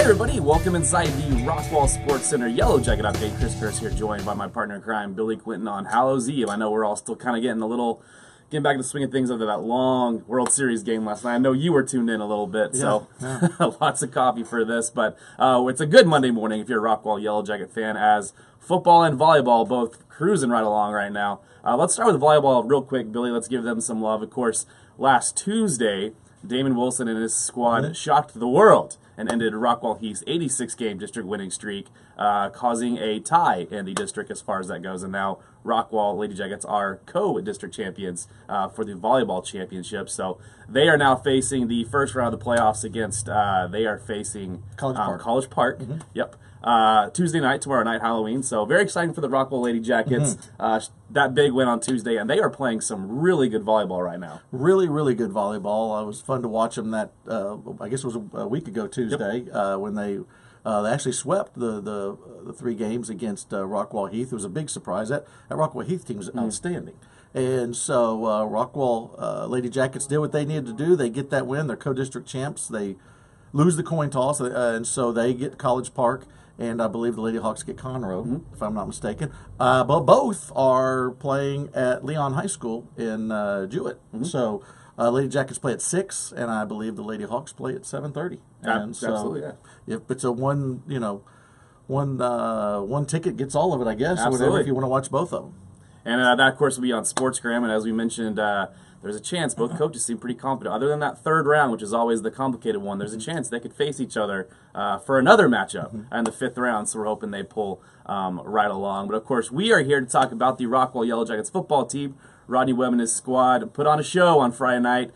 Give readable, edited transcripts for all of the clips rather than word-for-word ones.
everybody, welcome inside the Rockwall Sportscenter Yellowjacket update. Chris Pierce here, joined by my partner in crime, Billy Quinton, on Hallows Eve. I know we're all still kind of getting back to the swing of things after that long World Series game last night. I know you were tuned in a little bit, so lots of coffee for this. But it's a good Monday morning if you're a Rockwall Yellowjacket fan, as football and volleyball both cruising right along right now. Let's start with volleyball real quick, Billy. Let's give them some love. Of course, last Tuesday, Damon Wilson and his squad shocked the world and ended Rockwall Heath's 86-game district winning streak, causing a tie in the district as far as that goes. And now Rockwall Lady Jackets are co-district champions for the volleyball championship. So they are now facing the first round of the playoffs against, they are facing College Park. Yep. Tuesday night, tomorrow night, Halloween. So very exciting for the Rockwall Lady Jackets. That big win on Tuesday, and they are playing some really good volleyball right now. Really, really good volleyball. It was fun to watch them that, I guess it was a week ago Tuesday, when they actually swept the three games against Rockwall Heath. It was a big surprise. That Rockwall Heath team is outstanding. And so Rockwall Lady Jackets did what they needed to do. They get that win. They're co-district champs. They lose the coin toss, and so they get College Park. And I believe the Lady Hawks get Conroe, if I'm not mistaken. But both are playing at Leon High School in Jewett. So Lady Jackets play at 6, and I believe the Lady Hawks play at 7:30. And so absolutely, if it's a one ticket gets all of it, I guess, or whatever, if you want to watch both of them. And that, of course, will be on Sportsgram. And as we mentioned, there's a chance both coaches seem pretty confident. Other than that third round, which is always the complicated one, there's a chance they could face each other for another matchup in the 5th round. So we're hoping they pull right along. But, of course, we are here to talk about the Rockwall Yellowjackets football team. Rodney Webb and his squad put on a show on Friday night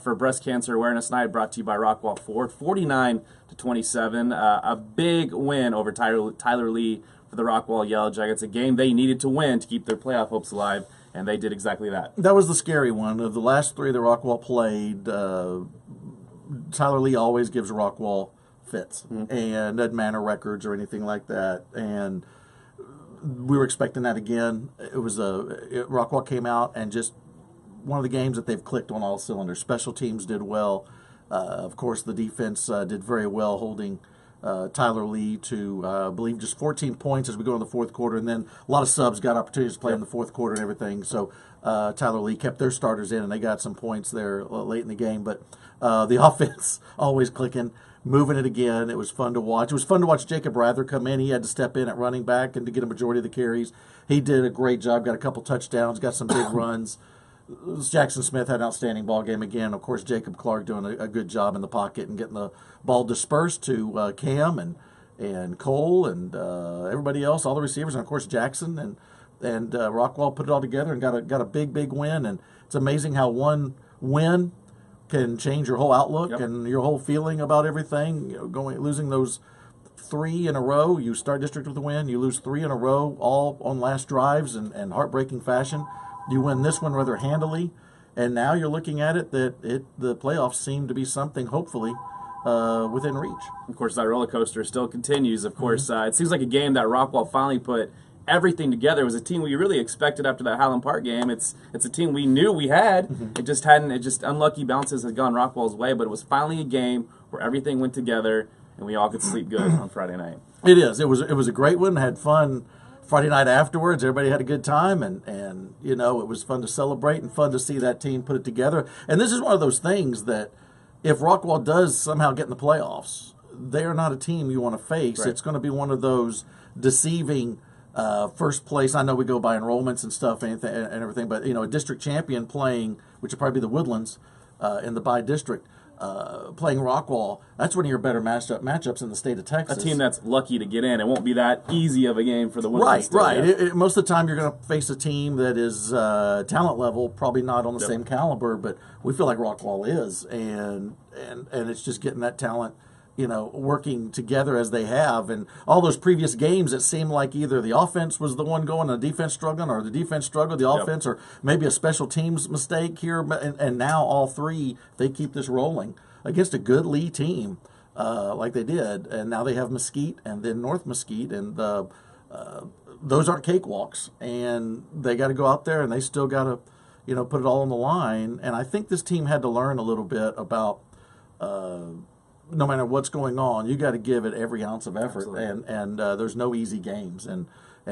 for Breast Cancer Awareness Night, brought to you by Rockwall Ford, 49-27. A big win over Tyler Lee for the Rockwall Yellowjackets, a game they needed to win to keep their playoff hopes alive. And they did exactly that. That was the scary one. Of the last three that Rockwall played, Tyler Lee always gives Rockwall fits. And doesn't matter records or anything like that. And we were expecting that again. It was Rockwall came out and just one of the games that they've clicked on all cylinders. Special teams did well. Of course, the defense did very well, holding Tyler Lee to, I believe, just 14 points as we go in the fourth quarter. And then a lot of subs got opportunities to play in the fourth quarter and everything. So Tyler Lee kept their starters in, and they got some points there late in the game. But the offense always clicking, moving it again. It was fun to watch. It was fun to watch Jacob Rather come in. He had to step in at running back and to get a majority of the carries. He did a great job, got a couple touchdowns, got some big runs. Jackson Smith had an outstanding ball game again. Of course, Jacob Clark doing a good job in the pocket and getting the ball dispersed to Cam and Cole and everybody else, all the receivers, and of course Jackson and Rockwall put it all together and got a big win. And it's amazing how one win can change your whole outlook and your whole feeling about everything. You know, losing those 3 in a row, you start district with a win, you lose 3 in a row, all on last drives and heartbreaking fashion. You win this one rather handily, and now you're looking at it that the playoffs seem to be something, hopefully, within reach. Of course, that roller coaster still continues. Of course, it seems like a game that Rockwall finally put everything together. It was a team we really expected after that Highland Park game. It's a team we knew we had. It just unlucky bounces had gone Rockwall's way, but it was finally a game where everything went together and we all could sleep good on Friday night. It is. It was a great one. Had fun. Friday night afterwards, everybody had a good time, and you know, it was fun to celebrate and fun to see that team put it together. And this is one of those things that if Rockwall does somehow get in the playoffs, they are not a team you want to face. Right. It's going to be one of those deceiving first place. I know we go by enrollments and stuff and everything, but you know, a district champion playing, which would probably be the Woodlands in the by-district, playing Rockwall, that's one of your better matchups in the state of Texas. A team that's lucky to get in. It won't be that easy of a game for the Woodlands. Right. Most of the time you're going to face a team that is talent level, probably not on the same caliber, but we feel like Rockwall is, and it's just getting that talent, you know, working together as they have. And all those previous games, it seemed like either the offense was the one going and the defense struggling, or the defense struggled, the offense, or maybe a special teams mistake here. And now all three, they keep this rolling against a good Lee team like they did. And now they have Mesquite and then North Mesquite. And those aren't cakewalks. And they got to go out there and they still got to, you know, put it all on the line. And I think this team had to learn a little bit about no matter what's going on, you got to give it every ounce of effort, Absolutely. and there's no easy games, and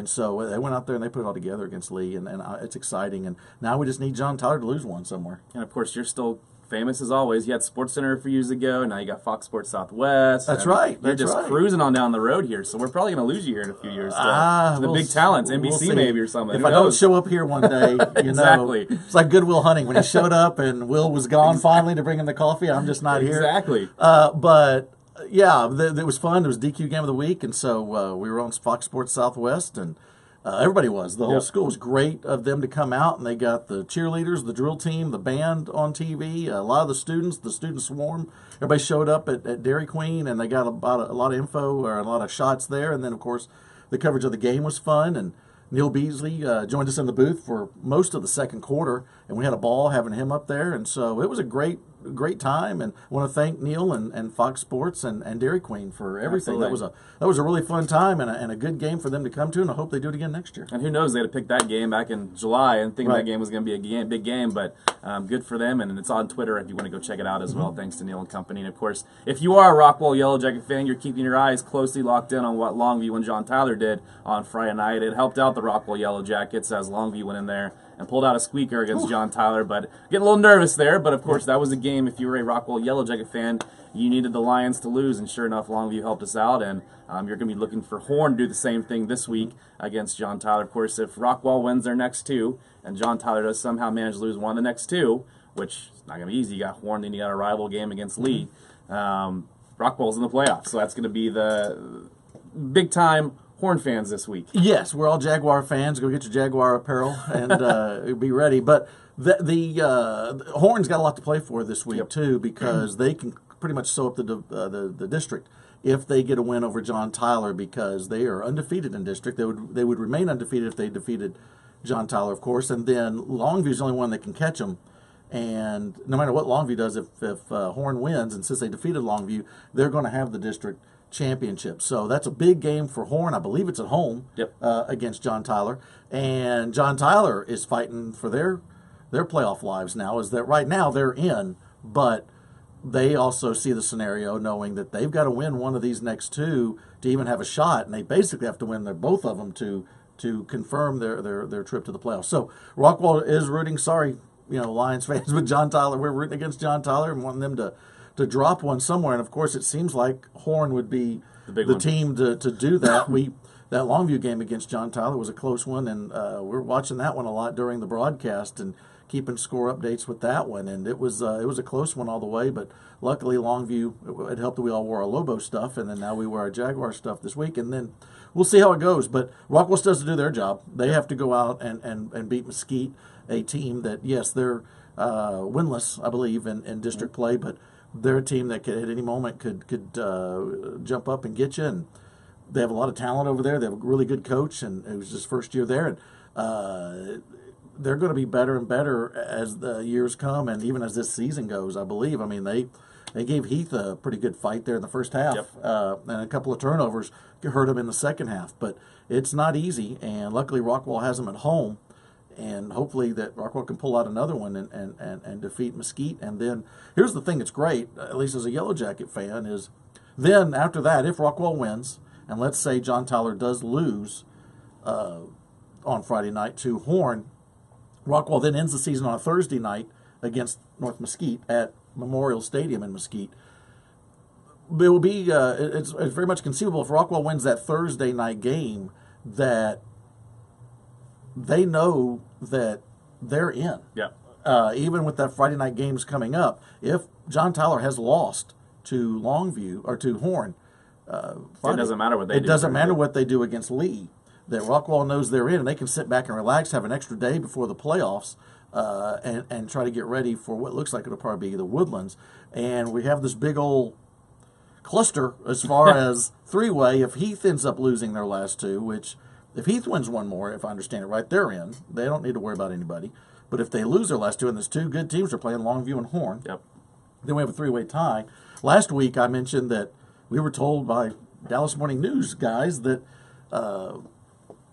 so they went out there and they put it all together against Lee, and it's exciting. And now we just need John Tyler to lose one somewhere. And of course, you're still famous as always. You had Sportscenter a few years ago. Now you got Fox Sports Southwest. That's right. You're That's just right. cruising on down the road here. So we're probably going to lose you here in a few years. Still. To the We'll big talents, NBC we'll see. maybe or something. If Who I don't knows? show up here one day, you Exactly. know, it's like Good Will Hunting when he showed up and Will was gone finally to bring him the coffee. I'm just not here. Exactly. But yeah, it was fun. It was DQ Game of the Week, and so we were on Fox Sports Southwest, and everybody was. The whole school was great of them to come out, and they got the cheerleaders, the drill team, the band on TV. A lot of the student swarm. Everybody showed up at Dairy Queen, and they got about a lot of info or a lot of shots there. And then, of course, the coverage of the game was fun, and Neil Beasley joined us in the booth for most of the second quarter, and we had a ball having him up there, and so it was a great time. And I want to thank Neil and Fox Sports and Dairy Queen for everything. Absolutely. That was a really fun time and a good game for them to come to, and I hope they do it again next year. And who knows, they had to pick that game back in July and thinking Right. that game was going to be a big game, but good for them, and it's on Twitter if you want to go check it out as well, thanks to Neil and company. And of course, if you are a Rockwall Yellowjacket fan, you're keeping your eyes closely locked in on what Longview and John Tyler did on Friday night. It helped out the Rockwall Yellowjackets as Longview went in there and pulled out a squeaker against John Tyler, but getting a little nervous there, but of course that was a game. If you were a Rockwall Yellowjacket fan, you needed the Lions to lose, and sure enough, Longview helped us out, and you're going to be looking for Horn to do the same thing this week against John Tyler. Of course, if Rockwall wins their next two, and John Tyler does somehow manage to lose one of the next two, which is not going to be easy. You got Horn, then you got a rival game against Lee. Rockwall's in the playoffs, so that's going to be the big-time Horn fans this week. Yes, we're all Jaguar fans. Go get your Jaguar apparel and be ready. But the Horn's got a lot to play for this week too, because they can pretty much sew up the district if they get a win over John Tyler, because they are undefeated in district. They would remain undefeated if they defeated John Tyler, of course, and then Longview's the only one that can catch them. And no matter what Longview does, if Horn wins, and since they defeated Longview, they're going to have the district championship. So that's a big game for Horn. I believe it's at home against John Tyler. And John Tyler is fighting for their playoff lives now. Is that right now they're in, but they also see the scenario knowing that they've got to win one of these next two to even have a shot, and they basically have to win both of them to confirm their trip to the playoffs. So Rockwall is rooting. Sorry, Lions fans, but John Tyler, we're rooting against John Tyler and wanting them to drop one somewhere. And of course, it seems like Horn would be the team to do that. That Longview game against John Tyler was a close one, and we're watching that one a lot during the broadcast and keeping score updates with that one. And it was a close one all the way, but luckily Longview, it helped that we all wore our Lobo stuff, and then now we wear our Jaguar stuff this week, and then we'll see how it goes. But Rockwell still has to do their job. They have to go out and beat Mesquite, a team that, yes, they're winless, I believe, in district play, but they're a team that at any moment could jump up and get you. And they have a lot of talent over there. They have a really good coach, and it was his first year there. And they're going to be better and better as the years come, and even as this season goes, I believe. I mean, they gave Heath a pretty good fight there in the first half, and a couple of turnovers hurt him in the second half. But it's not easy, and luckily Rockwall has them at home. And hopefully that Rockwall can pull out another one and defeat Mesquite. And then here's the thing that's great, at least as a Yellowjacket fan, is then after that, if Rockwall wins, and let's say John Tyler does lose on Friday night to Horn, Rockwall then ends the season on a Thursday night against North Mesquite at Memorial Stadium in Mesquite. It will be it's very much conceivable if Rockwall wins that Thursday night game that they know that they're in. Yeah. Even with that Friday night games coming up, if John Tyler has lost to Longview or to Horn, Friday, it doesn't matter what they do. It doesn't matter what they do against Lee. That Rockwall knows they're in, and they can sit back and relax, have an extra day before the playoffs, and try to get ready for what looks like it'll probably be the Woodlands. And we have this big old cluster as far as three-way. If Heath ends up losing their last two, which if Heath wins one more, if I understand it right, they're in. They don't need to worry about anybody. But if they lose their last two, and there's two good teams are playing, Longview and Horn, then we have a three-way tie. Last week I mentioned that we were told by Dallas Morning News guys that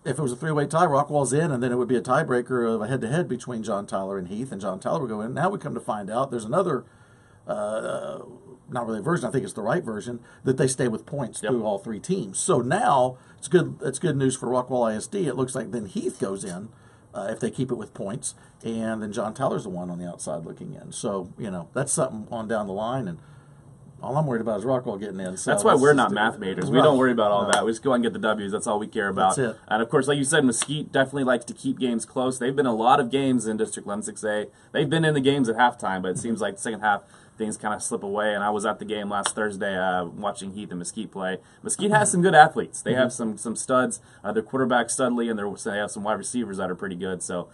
if it was a three-way tie, Rockwall's in, and then it would be a tiebreaker of a head-to-head between John Tyler and Heath, and John Tyler would go in. Now we come to find out there's another not really a version, I think it's the right version, that they stay with points through all three teams. So now it's good. It's good news for Rockwall ISD. It looks like then Heath goes in if they keep it with points, and then John Tyler's the one on the outside looking in. So that's something on down the line, and all I'm worried about is Rockwall getting in. So that's why we're not math majors. We don't worry about all that. We just go and get the W's. That's all we care about. That's it. And of course, like you said, Mesquite definitely likes to keep games close. They've been a lot of games in District 11-6A. They've been in the games at halftime, but it seems like the second half things kind of slip away. And I was at the game last Thursday watching Heath and Mesquite play. Mesquite has some good athletes. They have some studs. Their quarterback Studley, and they have some wide receivers that are pretty good. So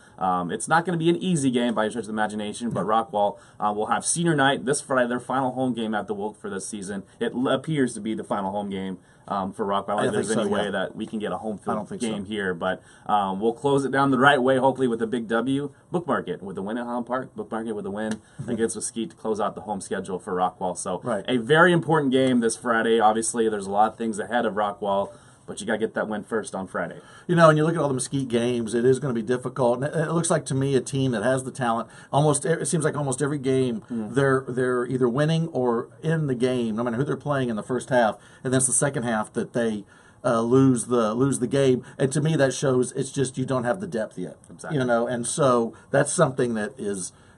it's not going to be an easy game by any stretch of the imagination, but Rockwall will have senior night this Friday, their final home game at the Wilk for this season. It appears to be the final home game for Rockwall. I don't think there's any way that we can get a home field game here, but we'll close it down the right way, hopefully with a big W. Bookmark it with a win at Highland Park. Bookmark it with a win against Mesquite to close out the home schedule for Rockwall. So a very important game this Friday. Obviously, there's a lot of things ahead of Rockwall, but you got to get that win first on Friday. And you look at all the Mesquite games, it is going to be difficult. And it looks like to me a team that has the talent. It seems like almost every game they're either winning or in the game, no matter who they're playing in the first half, and then it's the second half that they lose the game. And to me, that shows it's just you don't have the depth yet. Exactly. And so that's something that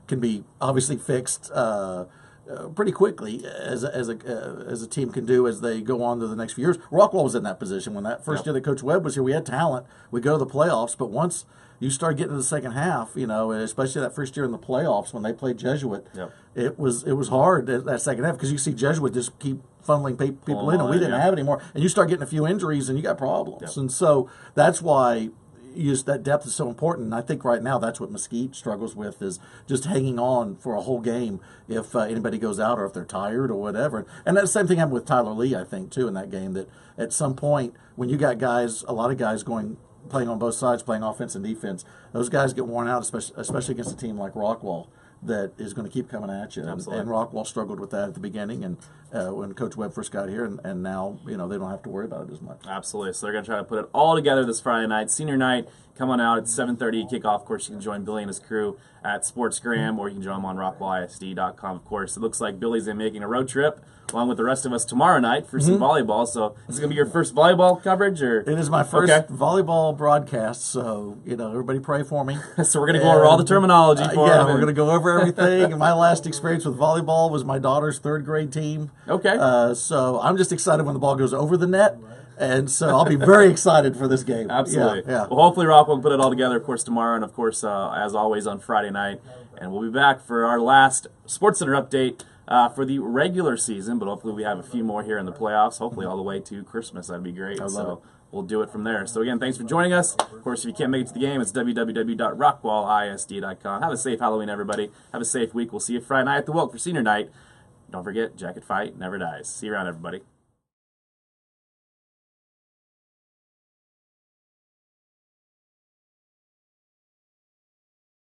can be obviously fixed pretty quickly as a team can do as they go on to the next few years. Rockwall was in that position when that first year that Coach Webb was here. We had talent. We go to the playoffs, but once you start getting to the second half, especially that first year in the playoffs when they played Jesuit, it was hard that second half because you see Jesuit just keep funneling people in, and we didn't have it anymore. And you start getting a few injuries, and you got problems. And so that's why that depth is so important. And I think right now that's what Mesquite struggles with is just hanging on for a whole game if anybody goes out or if they're tired or whatever. And that same thing happened with Tyler Lee, I think, too, in that game, that at some point when you got a lot of guys playing on both sides, playing offense and defense, those guys get worn out, especially against a team like Rockwall that is going to keep coming at you. And Rockwall struggled with that at the beginning, and when Coach Webb first got here, and now they don't have to worry about it as much. Absolutely. So they're going to try to put it all together this Friday night, senior night. Come on out at 7:30 kickoff. Of course, you can join Billy and his crew at Sportsgram, or you can join them on RockwallISD.com. Of course, it looks like Billy's making a road trip along with the rest of us tomorrow night for some volleyball. So this is going to be your first volleyball coverage, or it is my first volleyball broadcast. So everybody pray for me. So we're going to go over all the terminology for we're going to go over everything. And my last experience with volleyball was my daughter's third grade team. So I'm just excited when the ball goes over the net. And so I'll be very excited for this game. Absolutely. Well, hopefully Rockwall will put it all together, of course, tomorrow, and of course, as always, on Friday night. And we'll be back for our last Sportscenter update for the regular season, but hopefully we have a few more here in the playoffs, hopefully all the way to Christmas. That'd be great. So we'll do it from there. So again, thanks for joining us. Of course, if you can't make it to the game, it's www.rockwallisd.com. Have a safe Halloween, everybody. Have a safe week. We'll see you Friday night at the Wilk for senior night. Don't forget, jacket fight never dies. See you around, everybody.